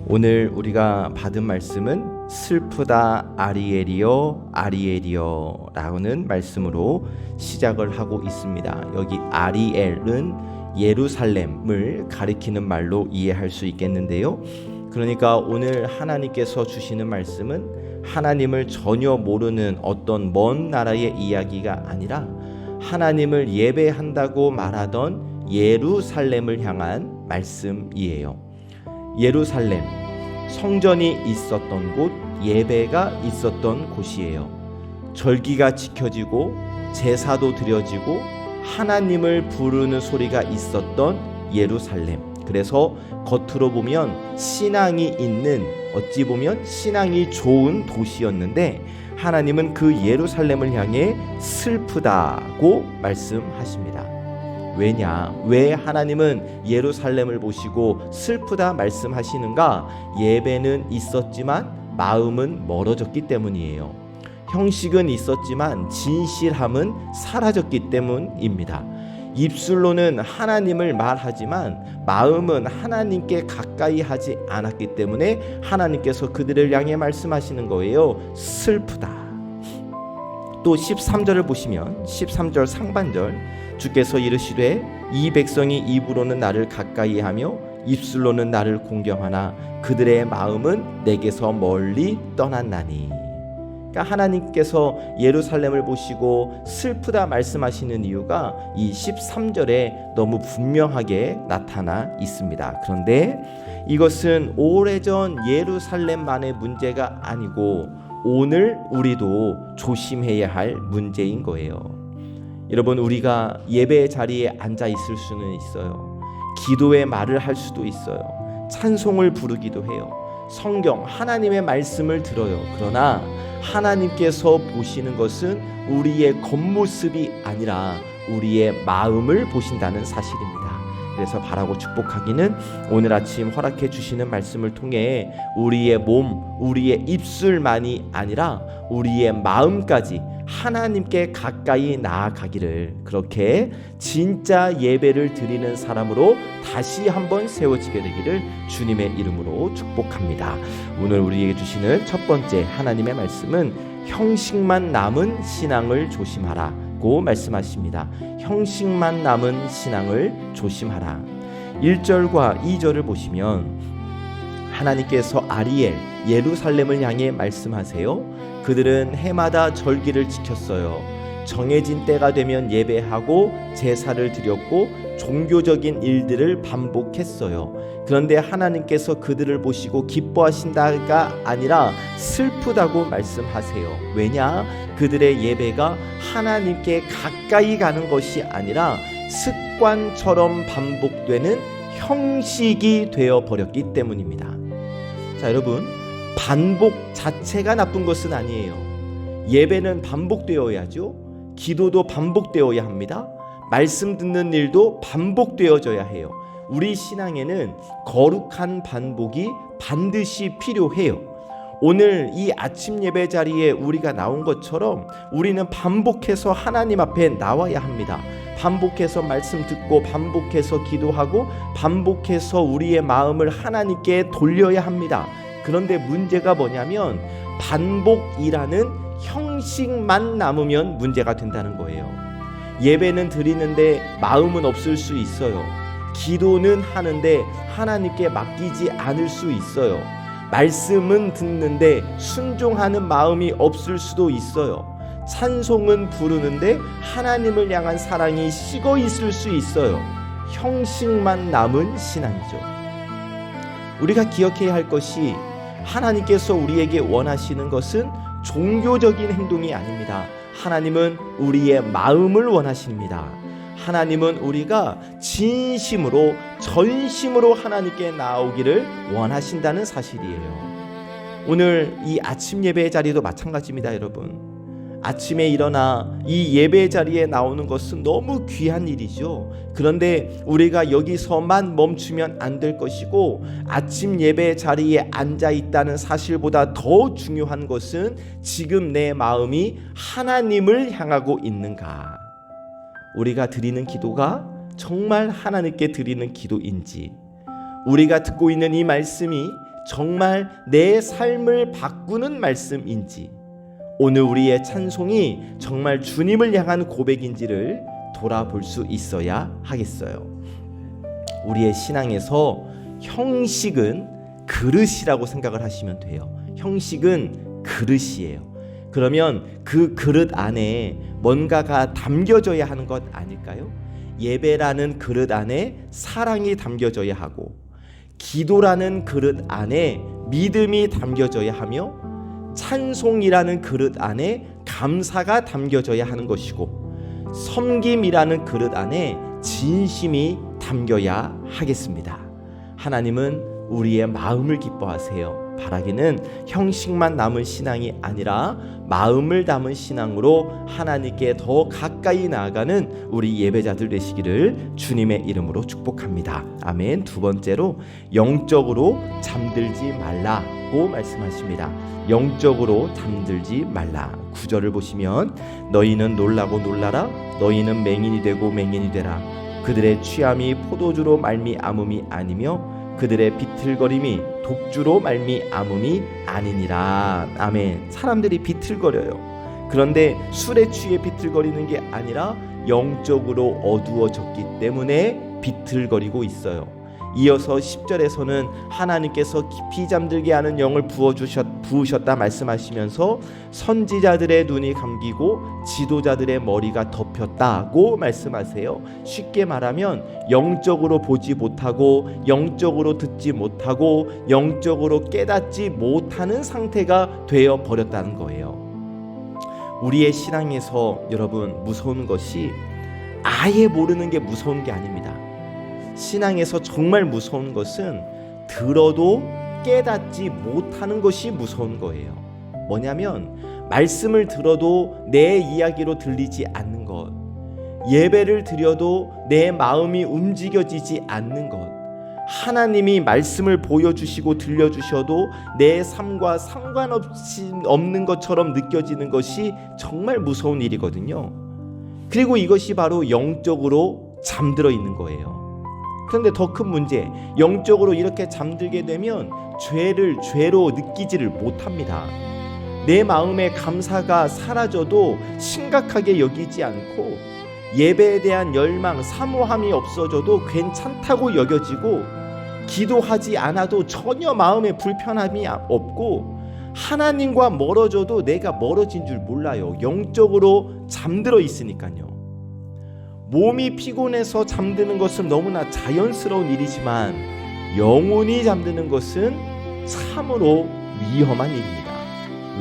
오늘 우리가 받은 말씀은 슬프다 아리엘이여 아리엘이여 라는 말씀으로 시작을 하고 있습니다. 여기 아리엘은 예루살렘을 가리키는 말로 이해할 수 있겠는데요. 그러니까 오늘 하나님께서 주시는 말씀은 하나님을 전혀 모르는 어떤 먼 나라의 이야기가 아니라 하나님을 예배한다고 말하던 예루살렘을 향한 말씀이에요. 예루살렘, 성전이 있었던 곳, 예배가 있었던 곳이에요. 절기가 지켜지고 제사도 드려지고 하나님을 부르는 소리가 있었던 예루살렘. 그래서 겉으로 보면 신앙이 있는, 어찌 보면 신앙이 좋은 도시였는데 하나님은 그 예루살렘을 향해 슬프다고 말씀하십니다. 왜냐? 왜 하나님은 예루살렘을 보시고 슬프다 말씀하시는가? 예배는 있었지만 마음은 멀어졌기 때문이에요. 형식은 있었지만 진실함은 사라졌기 때문입니다. 입술로는 하나님을 말하지만 마음은 하나님께 가까이 하지 않았기 때문에 하나님께서 그들을 향해 말씀하시는 거예요. 슬프다. 또 13절을 보시면 13절 상반절 주께서 이르시되 이 백성이 입으로는 나를 가까이 하며 입술로는 나를 공경하나 그들의 마음은 내게서 멀리 떠났나니. 그러니까 하나님께서 예루살렘을 보시고 슬프다 말씀하시는 이유가 이 13절에 너무 분명하게 나타나 있습니다. 그런데 이것은 오래전 예루살렘만의 문제가 아니고 오늘 우리도 조심해야 할 문제인 거예요. 여러분, 우리가 예배 자리에 앉아 있을 수는 있어요. 기도의 말을 할 수도 있어요. 찬송을 부르기도 해요. 성경, 하나님의 말씀을 들어요. 그러나 하나님께서 보시는 것은 우리의 겉모습이 아니라 우리의 마음을 보신다는 사실입니다. 그래서 바라고 축복하기는 오늘 아침 허락해 주시는 말씀을 통해 우리의 몸, 우리의 입술만이 아니라 우리의 마음까지 하나님께 가까이 나아가기를, 그렇게 진짜 예배를 드리는 사람으로 다시 한번 세워지게 되기를 주님의 이름으로 축복합니다. 오늘 우리에게 주시는 첫 번째 하나님의 말씀은 형식만 남은 신앙을 조심하라고 말씀하십니다. 형식만 남은 신앙을 조심하라. 1절과 2절을 보시면 하나님께서 아리엘, 예루살렘을 향해 말씀하세요. 그들은 해마다 절기를 지켰어요. 정해진 때가 되면 예배하고 제사를 드렸고 종교적인 일들을 반복했어요. 그런데 하나님께서 그들을 보시고 기뻐하신다가 아니라 슬프다고 말씀하세요. 왜냐? 그들의 예배가 하나님께 가까이 가는 것이 아니라 습관처럼 반복되는 형식이 되어버렸기 때문입니다. 자, 여러분, 반복 자체가 나쁜 것은 아니에요. 예배는 반복되어야죠. 기도도 반복되어야 합니다. 말씀 듣는 일도 반복되어져야 해요. 우리 신앙에는 거룩한 반복이 반드시 필요해요. 오늘 이 아침 예배 자리에 우리가 나온 것처럼 우리는 반복해서 하나님 앞에 나와야 합니다. 반복해서 말씀 듣고 반복해서 기도하고 반복해서 우리의 마음을 하나님께 돌려야 합니다. 그런데 문제가 뭐냐면 반복이라는 형식만 남으면 문제가 된다는 거예요. 예배는 드리는데 마음은 없을 수 있어요. 기도는 하는데 하나님께 맡기지 않을 수 있어요. 말씀은 듣는데 순종하는 마음이 없을 수도 있어요. 찬송은 부르는데 하나님을 향한 사랑이 식어 있을 수 있어요. 형식만 남은 신앙이죠. 우리가 기억해야 할 것이 하나님께서 우리에게 원하시는 것은 종교적인 행동이 아닙니다. 하나님은 우리의 마음을 원하십니다. 하나님은 우리가 진심으로 전심으로 하나님께 나오기를 원하신다는 사실이에요. 오늘 이 아침 예배 자리도 마찬가지입니다, 여러분. 아침에 일어나 이 예배 자리에 나오는 것은 너무 귀한 일이죠. 그런데 우리가 여기서만 멈추면 안 될 것이고, 아침 예배 자리에 앉아 있다는 사실보다 더 중요한 것은 지금 내 마음이 하나님을 향하고 있는가. 우리가 드리는 기도가 정말 하나님께 드리는 기도인지, 우리가 듣고 있는 이 말씀이 정말 내 삶을 바꾸는 말씀인지, 오늘 우리의 찬송이 정말 주님을 향한 고백인지를 돌아볼 수 있어야 하겠어요. 우리의 신앙에서 형식은 그릇이라고 생각을 하시면 돼요. 형식은 그릇이에요. 그러면 그 그릇 안에 뭔가가 담겨져야 하는 것 아닐까요? 예배라는 그릇 안에 사랑이 담겨져야 하고, 기도라는 그릇 안에 믿음이 담겨져야 하며, 찬송이라는 그릇 안에 감사가 담겨져야 하는 것이고, 섬김이라는 그릇 안에 진심이 담겨야 하겠습니다. 하나님은 우리의 마음을 기뻐하세요. 바라기는 형식만 남은 신앙이 아니라 마음을 담은 신앙으로 하나님께 더 가까이 나아가는 우리 예배자들 되시기를 주님의 이름으로 축복합니다. 아멘. 두 번째로 영적으로 잠들지 말라고 말씀하십니다. 영적으로 잠들지 말라. 9절을 보시면 너희는 놀라고 놀라라. 너희는 맹인이 되고 맹인이 되라. 그들의 취함이 포도주로 말미암음이 아니며 그들의 비틀거림이 독주로 말미암음이 아니니라. 아멘. 사람들이 비틀거려요. 그런데 술에 취해 비틀거리는 게 아니라 영적으로 어두워졌기 때문에 비틀거리고 있어요. 이어서 10절에서는 하나님께서 깊이 잠들게 하는 영을 부으셨다 말씀하시면서 선지자들의 눈이 감기고 지도자들의 머리가 덮였다고 말씀하세요. 쉽게 말하면 영적으로 보지 못하고 영적으로 듣지 못하고 영적으로 깨닫지 못하는 상태가 되어 버렸다는 거예요. 우리의 신앙에서 여러분 무서운 것이 아예 모르는 게 무서운 게 아닙니다. 신앙에서 정말 무서운 것은 들어도 깨닫지 못하는 것이 무서운 거예요. 뭐냐면 말씀을 들어도 내 이야기로 들리지 않는 것, 예배를 드려도 내 마음이 움직여지지 않는 것, 하나님이 말씀을 보여주시고 들려주셔도 내 삶과 상관없이 없는 것처럼 느껴지는 것이 정말 무서운 일이거든요. 그리고 이것이 바로 영적으로 잠들어 있는 거예요. 그런데 더 큰 문제, 영적으로 이렇게 잠들게 되면 죄를 죄로 느끼지를 못합니다. 내 마음의 감사가 사라져도 심각하게 여기지 않고, 예배에 대한 열망, 사모함이 없어져도 괜찮다고 여겨지고, 기도하지 않아도 전혀 마음에 불편함이 없고, 하나님과 멀어져도 내가 멀어진 줄 몰라요. 영적으로 잠들어 있으니까요. 몸이 피곤해서 잠드는 것은 너무나 자연스러운 일이지만 영혼이 잠드는 것은 참으로 위험한 일입니다.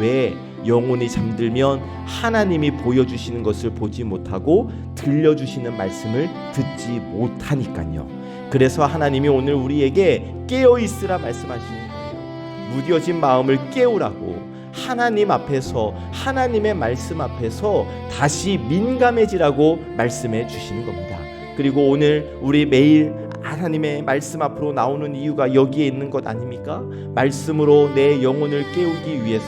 왜? 영혼이 잠들면 하나님이 보여주시는 것을 보지 못하고 들려주시는 말씀을 듣지 못하니까요. 그래서 하나님이 오늘 우리에게 깨어있으라 말씀하시는 거예요. 무뎌진 마음을 깨우라고, 하나님 앞에서, 하나님의 말씀 앞에서 다시 민감해지라고 말씀해 주시는 겁니다. 그리고 오늘 우리 매일 하나님의 말씀 앞으로 나오는 이유가 여기에 있는 것 아닙니까? 말씀으로 내 영혼을 깨우기 위해서,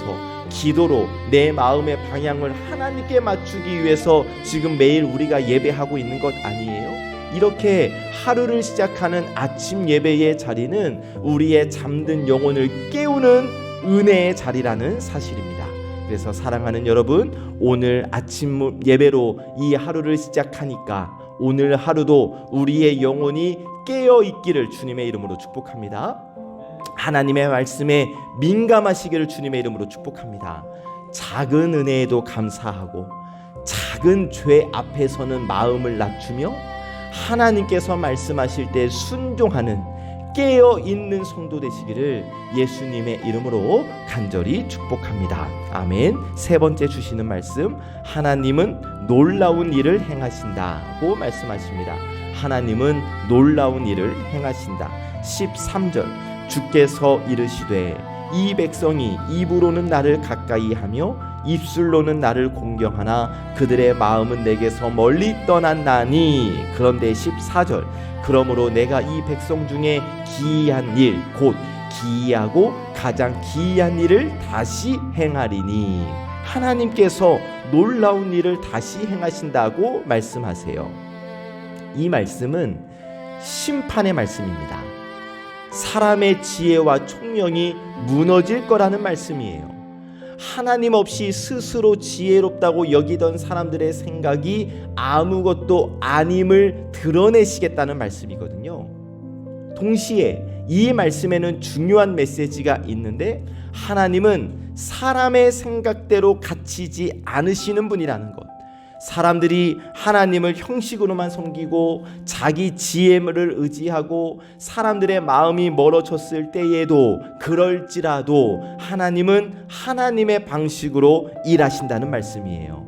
기도로 내 마음의 방향을 하나님께 맞추기 위해서 지금 매일 우리가 예배하고 있는 것 아니에요? 이렇게 하루를 시작하는 아침 예배의 자리는 우리의 잠든 영혼을 깨우는 은혜의 자리라는 사실입니다. 그래서 사랑하는 여러분, 오늘 아침 예배로 이 하루를 시작하니까 오늘 하루도 우리의 영혼이 깨어 있기를 주님의 이름으로 축복합니다. 하나님의 말씀에 민감하시기를 주님의 이름으로 축복합니다. 작은 은혜에도 감사하고 작은 죄 앞에서는 마음을 낮추며 하나님께서 말씀하실 때 순종하는 깨어있는 성도 되시기를 예수님의 이름으로 간절히 축복합니다. 아멘. 세 번째 주시는 말씀, 하나님은 놀라운 일을 행하신다고 말씀하십니다. 하나님은 놀라운 일을 행하신다. 13절, 주께서 이르시되 이 백성이 입으로는 나를 가까이 하며 입술로는 나를 공경하나 그들의 마음은 내게서 멀리 떠났나니. 그런데 14절, 그러므로 내가 이 백성 중에 기이한 일, 곧 기이하고 가장 기이한 일을 다시 행하리니. 하나님께서 놀라운 일을 다시 행하신다고 말씀하세요. 이 말씀은 심판의 말씀입니다. 사람의 지혜와 총명이 무너질 거라는 말씀이에요. 하나님 없이 스스로 지혜롭다고 여기던 사람들의 생각이 아무것도 아님을 드러내시겠다는 말씀이거든요. 동시에 이 말씀에는 중요한 메시지가 있는데, 하나님은 사람의 생각대로 갇히지 않으시는 분이라는 것. 사람들이 하나님을 형식으로만 섬기고 자기 지혜를 의지하고 사람들의 마음이 멀어졌을 때에도 그럴지라도 하나님은 하나님의 방식으로 일하신다는 말씀이에요.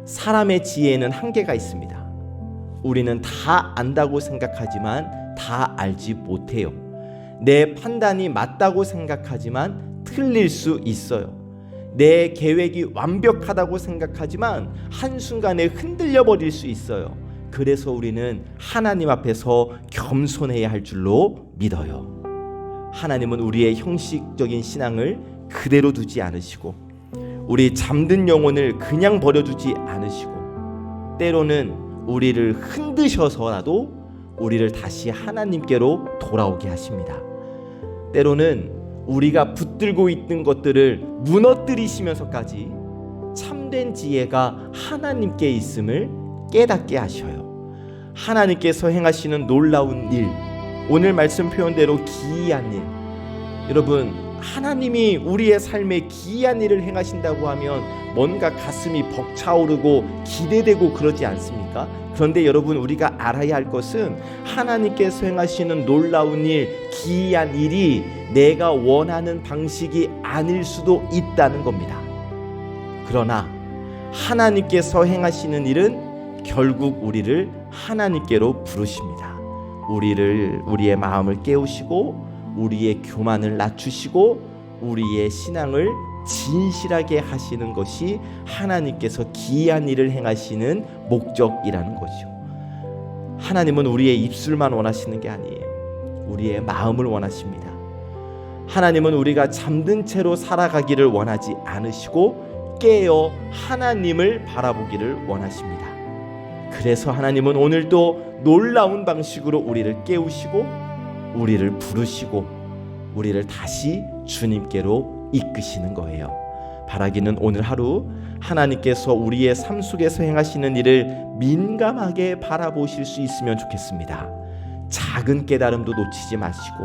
사람의 지혜에는 한계가 있습니다. 우리는 다 안다고 생각하지만 다 알지 못해요. 내 판단이 맞다고 생각하지만 틀릴 수 있어요. 내 계획이 완벽하다고 생각하지만 한순간에 흔들려 버릴 수 있어요. 그래서 우리는 하나님 앞에서 겸손해야 할 줄로 믿어요. 하나님은 우리의 형식적인 신앙을 그대로 두지 않으시고, 우리 잠든 영혼을 그냥 버려두지 않으시고, 때로는 우리를 흔드셔서라도 우리를 다시 하나님께로 돌아오게 하십니다. 때로는 우리가 붙들고 있는 것들을 무너뜨리시면서까지 참된 지혜가 하나님께 있음을 깨닫게 하셔요. 하나님께서 행하시는 놀라운 일, 오늘 말씀 표현대로 기이한 일. 여러분, 하나님이 우리의 삶에 기이한 일을 행하신다고 하면 뭔가 가슴이 벅차오르고 기대되고 그러지 않습니까? 그런데 여러분, 우리가 알아야 할 것은 하나님께서 행하시는 놀라운 일, 기이한 일이 내가 원하는 방식이 아닐 수도 있다는 겁니다. 그러나 하나님께서 행하시는 일은 결국 우리를 하나님께로 부르십니다. 우리의 마음을 깨우시고 우리의 교만을 낮추시고 우리의 신앙을 진실하게 하시는 것이 하나님께서 기이한 일을 행하시는 목적이라는 거죠. 하나님은 우리의 입술만 원하시는 게 아니에요. 우리의 마음을 원하십니다. 하나님은 우리가 잠든 채로 살아가기를 원하지 않으시고 깨어 하나님을 바라보기를 원하십니다. 그래서 하나님은 오늘도 놀라운 방식으로 우리를 깨우시고 우리를 부르시고 우리를 다시 주님께로 이끄시는 거예요. 바라기는 오늘 하루 하나님께서 우리의 삶 속에서 행하시는 일을 민감하게 바라보실 수 있으면 좋겠습니다. 작은 깨달음도 놓치지 마시고,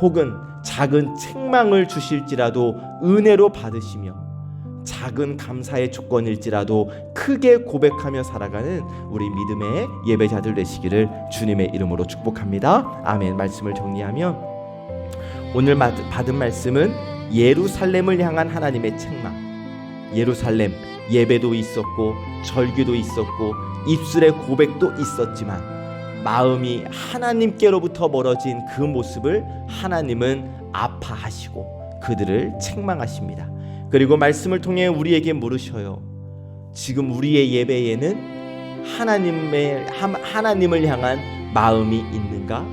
혹은 작은 책망을 주실지라도 은혜로 받으시며, 작은 감사의 조건일지라도 크게 고백하며 살아가는 우리 믿음의 예배자들 되시기를 주님의 이름으로 축복합니다. 아멘. 말씀을 정리하면 오늘 받은 말씀은 예루살렘을 향한 하나님의 책망. 예루살렘, 예배도 있었고 절기도 있었고 입술의 고백도 있었지만 마음이 하나님께로부터 멀어진 그 모습을 하나님은 아파하시고 그들을 책망하십니다. 그리고 말씀을 통해 우리에게 물으셔요. 지금 우리의 예배에는 하나님을 향한 마음이 있는가?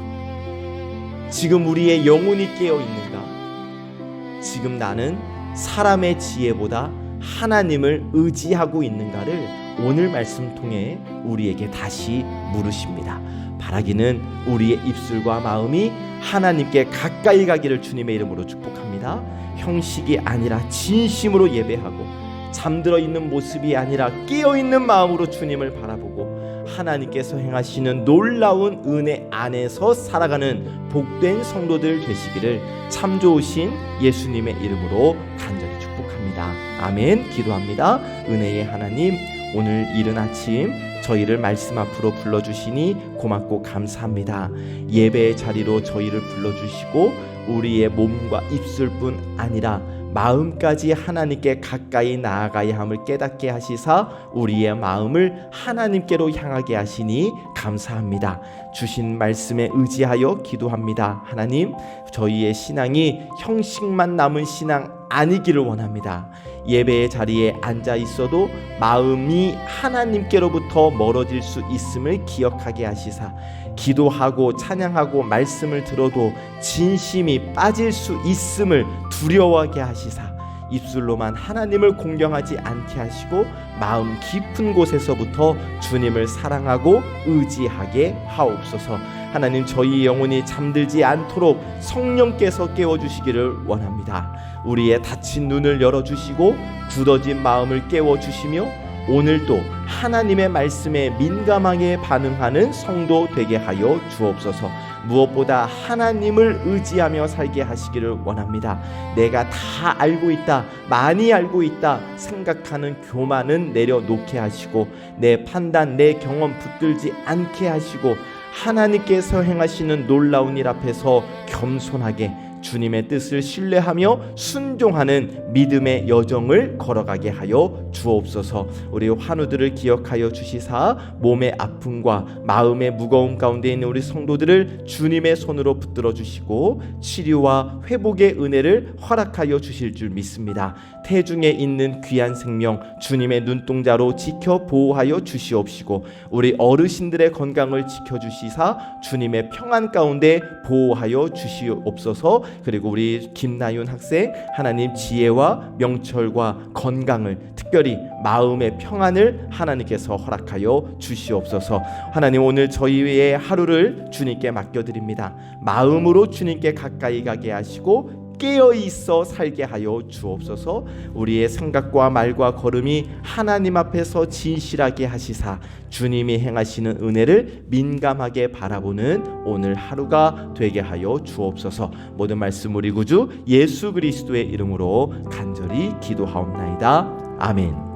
지금 우리의 영혼이 깨어 있는가? 지금 나는 사람의 지혜보다 하나님을 의지하고 있는가를 오늘 말씀 통해 우리에게 다시 물으십니다. 바라기는 우리의 입술과 마음이 하나님께 가까이 가기를 주님의 이름으로 축복합니다. 형식이 아니라 진심으로 예배하고 잠들어 있는 모습이 아니라 깨어 있는 마음으로 주님을 바라보고 하나님께서 행하시는 놀라운 은혜 안에서 살아가는 복된 성도들 되시기를 참 좋으신 예수님의 이름으로 간절히 축복합니다. 아멘. 기도합니다. 은혜의 하나님, 오늘 이른 아침 저희를 말씀 앞으로 불러주시니 고맙고 감사합니다. 예배의 자리로 저희를 불러주시고 우리의 몸과 입술뿐 아니라 마음까지 하나님께 가까이 나아가야 함을 깨닫게 하시사 우리의 마음을 하나님께로 향하게 하시니 감사합니다. 주신 말씀에 의지하여 기도합니다. 하나님, 저희의 신앙이 형식만 남은 신앙 아니기를 원합니다. 예배의 자리에 앉아 있어도 마음이 하나님께로부터 멀어질 수 있음을 기억하게 하시사 기도하고 찬양하고 말씀을 들어도 진심이 빠질 수 있음을 두려워하게 하시사 입술로만 하나님을 공경하지 않게 하시고 마음 깊은 곳에서부터 주님을 사랑하고 의지하게 하옵소서. 하나님, 저희 영혼이 잠들지 않도록 성령께서 깨워주시기를 원합니다. 우리의 닫힌 눈을 열어주시고 굳어진 마음을 깨워주시며 오늘도 하나님의 말씀에 민감하게 반응하는 성도 되게 하여 주옵소서. 무엇보다 하나님을 의지하며 살게 하시기를 원합니다. 내가 다 알고 있다, 많이 알고 있다 생각하는 교만은 내려놓게 하시고 내 판단, 내 경험 붙들지 않게 하시고 하나님께서 행하시는 놀라운 일 앞에서 겸손하게 주님의 뜻을 신뢰하며 순종하는 믿음의 여정을 걸어가게 하여 주옵소서. 우리 환우들을 기억하여 주시사 몸의 아픔과 마음의 무거움 가운데 있는 우리 성도들을 주님의 손으로 붙들어 주시고 치료와 회복의 은혜를 허락하여 주실 줄 믿습니다. 태중에 있는 귀한 생명 주님의 눈동자로 지켜 보호하여 주시옵시고 우리 어르신들의 건강을 지켜주시사 주님의 평안 가운데 보호하여 주시옵소서. 그리고 우리 김나윤 학생, 하나님 지혜와 명철과 건강을, 특별히 마음의 평안을 하나님께서 허락하여 주시옵소서. 하나님, 오늘 저희의 하루를 주님께 맡겨드립니다. 마음으로 주님께 가까이 가게 하시고 깨어있어 살게 하여 주옵소서. 우리의 생각과 말과 걸음이 하나님 앞에서 진실하게 하시사 주님이 행하시는 은혜를 민감하게 바라보는 오늘 하루가 되게 하여 주옵소서. 모든 말씀 우리 구주 예수 그리스도의 이름으로 간절히 기도하옵나이다. 아멘.